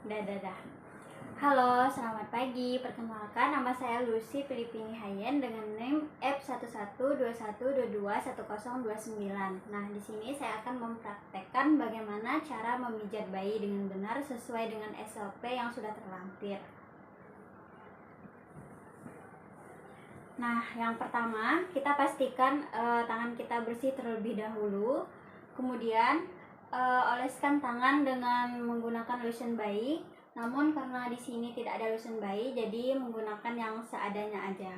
Dadah. Halo, selamat pagi. Perkenalkan, nama saya Lucy Filipini Hayen dengan NIM F1121221029. Nah, di sini saya akan mempraktekkan bagaimana cara memijat bayi dengan benar sesuai dengan SOP yang sudah terlampir. Nah, yang pertama, kita pastikan tangan kita bersih terlebih dahulu. Kemudian, oleskan tangan dengan menggunakan lotion bayi. Namun karena di sini tidak ada lotion bayi, jadi menggunakan yang seadanya aja.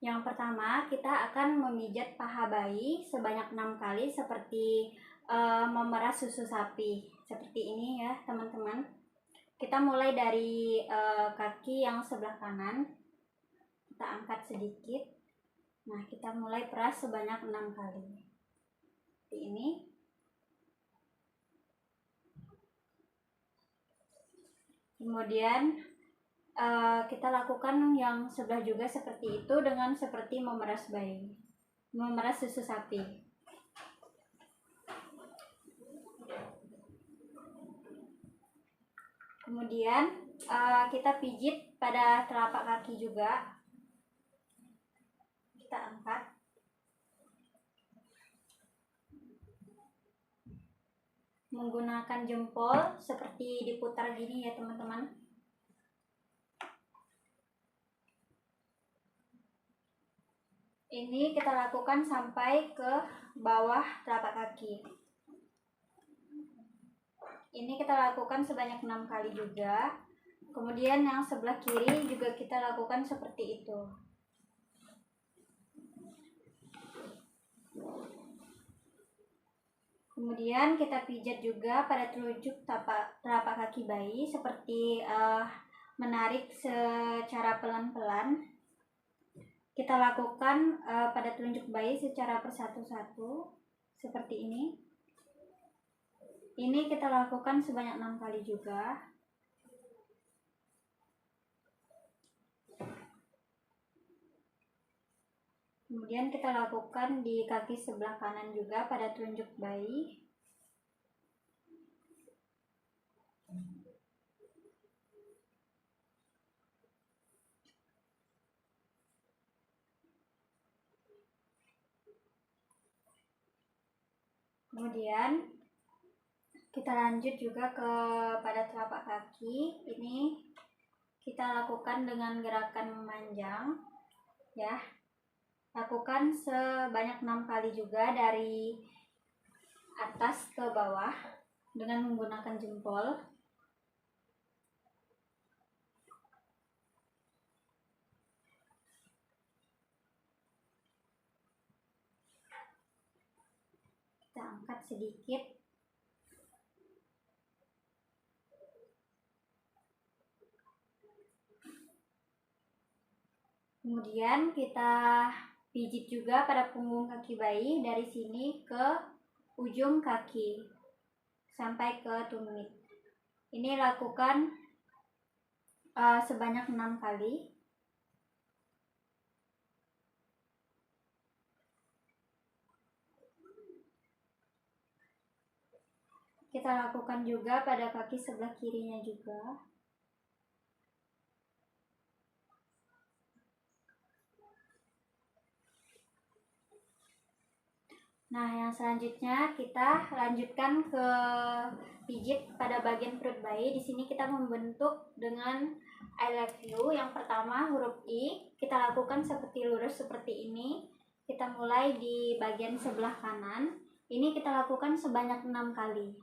Yang pertama, kita akan memijat paha bayi sebanyak 6 kali seperti memerah susu sapi. Seperti ini ya, teman-teman. Kita mulai dari kaki yang sebelah kanan. Kita angkat sedikit. Nah, kita mulai peras sebanyak 6 kali. Seperti ini. Kemudian kita lakukan yang sebelah juga seperti itu dengan seperti memeras bayi, memeras susu sapi. Kemudian kita pijit pada telapak kaki juga. Kita angkat. Menggunakan jempol seperti diputar gini ya teman-teman. Ini kita lakukan sampai ke bawah telapak kaki. Ini kita lakukan sebanyak 6 kali juga. Kemudian yang sebelah kiri juga kita lakukan seperti itu. Kemudian kita pijat juga pada telunjuk telapak kaki bayi seperti menarik secara pelan-pelan. Kita lakukan pada telunjuk bayi secara persatu-satu seperti ini. Ini kita lakukan sebanyak 6 kali juga. Kemudian kita lakukan di kaki sebelah kanan juga pada telunjuk bayi. Kemudian kita lanjut juga pada telapak kaki. Ini kita lakukan dengan gerakan memanjang ya. Lakukan sebanyak 6 kali juga dari atas ke bawah dengan menggunakan jempol. Kita angkat sedikit. Kemudian kita pijit juga pada punggung kaki bayi dari sini ke ujung kaki sampai ke tumit. Ini lakukan sebanyak 6 kali. Kita lakukan juga pada kaki sebelah kirinya juga. Nah, yang selanjutnya kita lanjutkan ke pijit pada bagian perut bayi. Di sini kita membentuk dengan I love you. Yang pertama huruf I, kita lakukan seperti lurus seperti ini. Kita mulai di bagian sebelah kanan. Ini kita lakukan sebanyak 6 kali.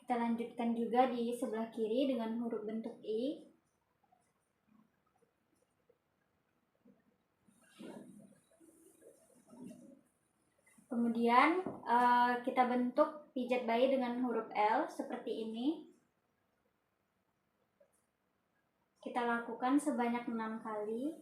Kita lanjutkan juga di sebelah kiri dengan huruf bentuk I. Kemudian kita bentuk pijat bayi dengan huruf L seperti ini. Kita lakukan sebanyak 6 kali.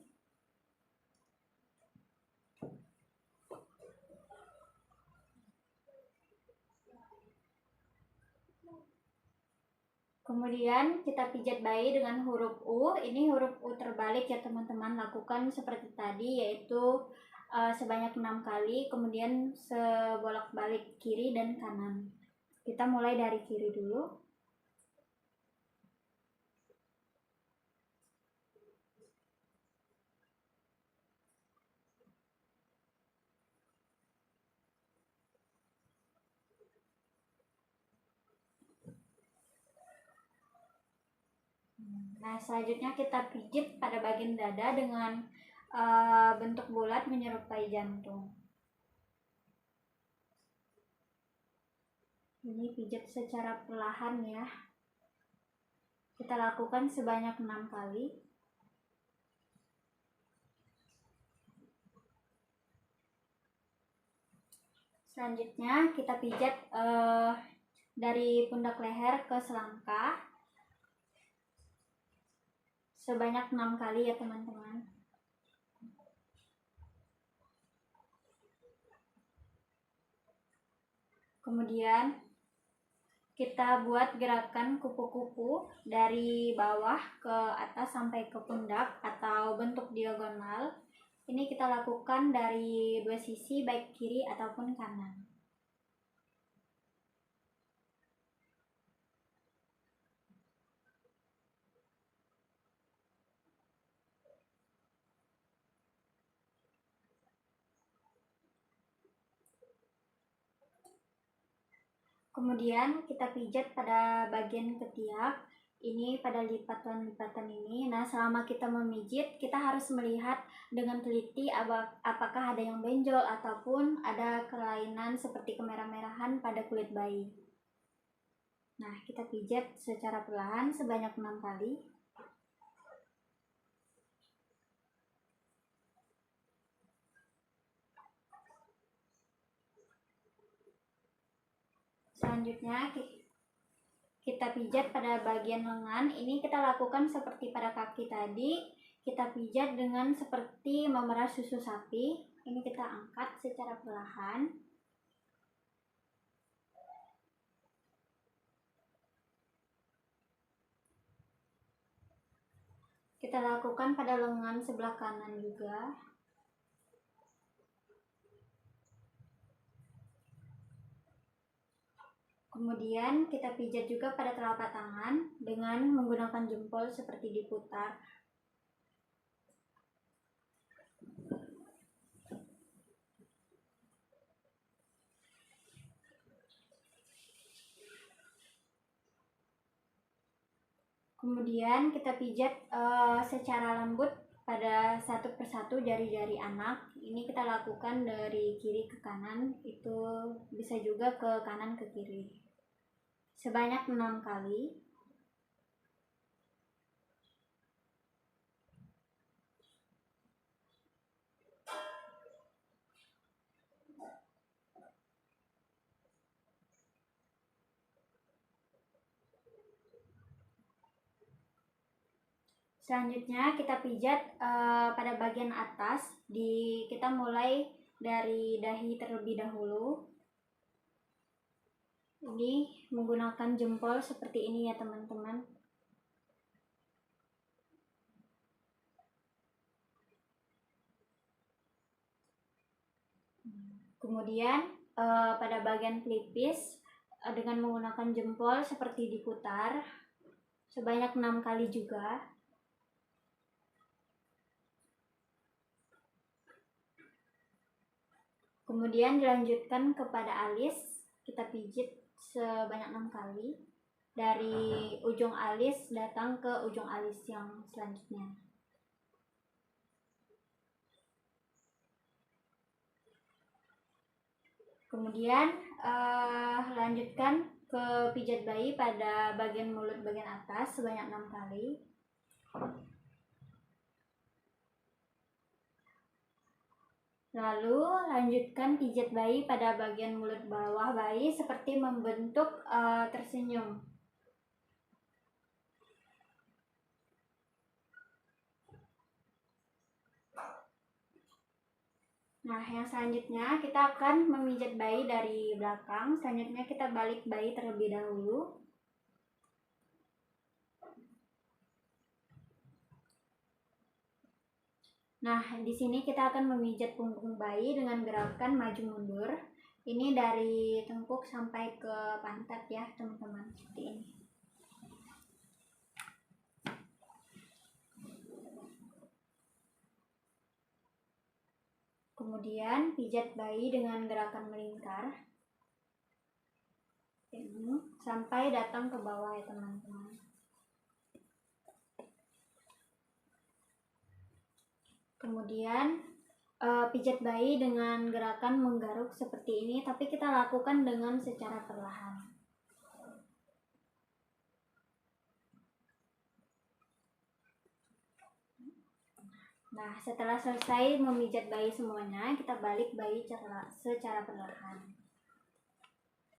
Kemudian kita pijat bayi dengan huruf U. Ini huruf U terbalik ya teman-teman. Lakukan seperti tadi, yaitu sebanyak 6 kali, kemudian sebolak-balik kiri dan kanan. Kita mulai dari kiri dulu. Nah, selanjutnya kita pijit pada bagian dada dengan bentuk bulat menyerupai jantung. Ini pijat secara perlahan ya. Kita lakukan sebanyak 6 kali. Selanjutnya kita pijat dari pundak leher ke selangkah sebanyak 6 kali ya teman-teman. Kemudian kita buat gerakan kupu-kupu dari bawah ke atas sampai ke pundak atau bentuk diagonal. Ini kita lakukan dari dua sisi, baik kiri ataupun kanan. Kemudian kita pijat pada bagian ketiak, ini pada lipatan-lipatan ini. Nah, selama kita memijit, kita harus melihat dengan teliti apakah ada yang benjol ataupun ada kelainan seperti kemerah-merahan pada kulit bayi. Nah, kita pijat secara perlahan sebanyak 6 kali. Selanjutnya kita pijat pada bagian lengan. Ini kita lakukan seperti pada kaki tadi. Kita pijat dengan seperti memerah susu sapi. Ini kita angkat secara perlahan. Kita lakukan pada lengan sebelah kanan juga. Kemudian kita pijat juga pada telapak tangan dengan menggunakan jempol seperti diputar. Kemudian kita pijat secara lembut pada satu persatu jari-jari anak. Ini kita lakukan dari kiri ke kanan, itu bisa juga ke kanan ke kiri. Sebanyak 6 kali. Selanjutnya kita pijat pada bagian atas. Kita mulai dari dahi terlebih dahulu. Ini menggunakan jempol seperti ini ya teman-teman. Kemudian pada bagian pelipis dengan menggunakan jempol seperti diputar sebanyak 6 kali juga. Kemudian dilanjutkan kepada alis, kita pijit sebanyak 6 kali dari ujung alis datang ke ujung alis yang selanjutnya. Kemudian lanjutkan ke pijat bayi pada bagian mulut bagian atas sebanyak 6 kali. Lalu lanjutkan pijat bayi pada bagian mulut bawah bayi seperti membentuk tersenyum. Nah, yang selanjutnya kita akan memijat bayi dari belakang. Selanjutnya kita balik bayi terlebih dahulu. Nah, di sini kita akan memijat punggung bayi dengan gerakan maju mundur. Ini dari tengkuk sampai ke pantat ya, teman-teman. Seperti ini. Kemudian pijat bayi dengan gerakan melingkar. Ini sampai datang ke bawah ya, teman-teman. Kemudian pijat bayi dengan gerakan menggaruk seperti ini, tapi kita lakukan dengan secara perlahan. Nah, setelah selesai memijat bayi semuanya, kita balik bayi secara perlahan.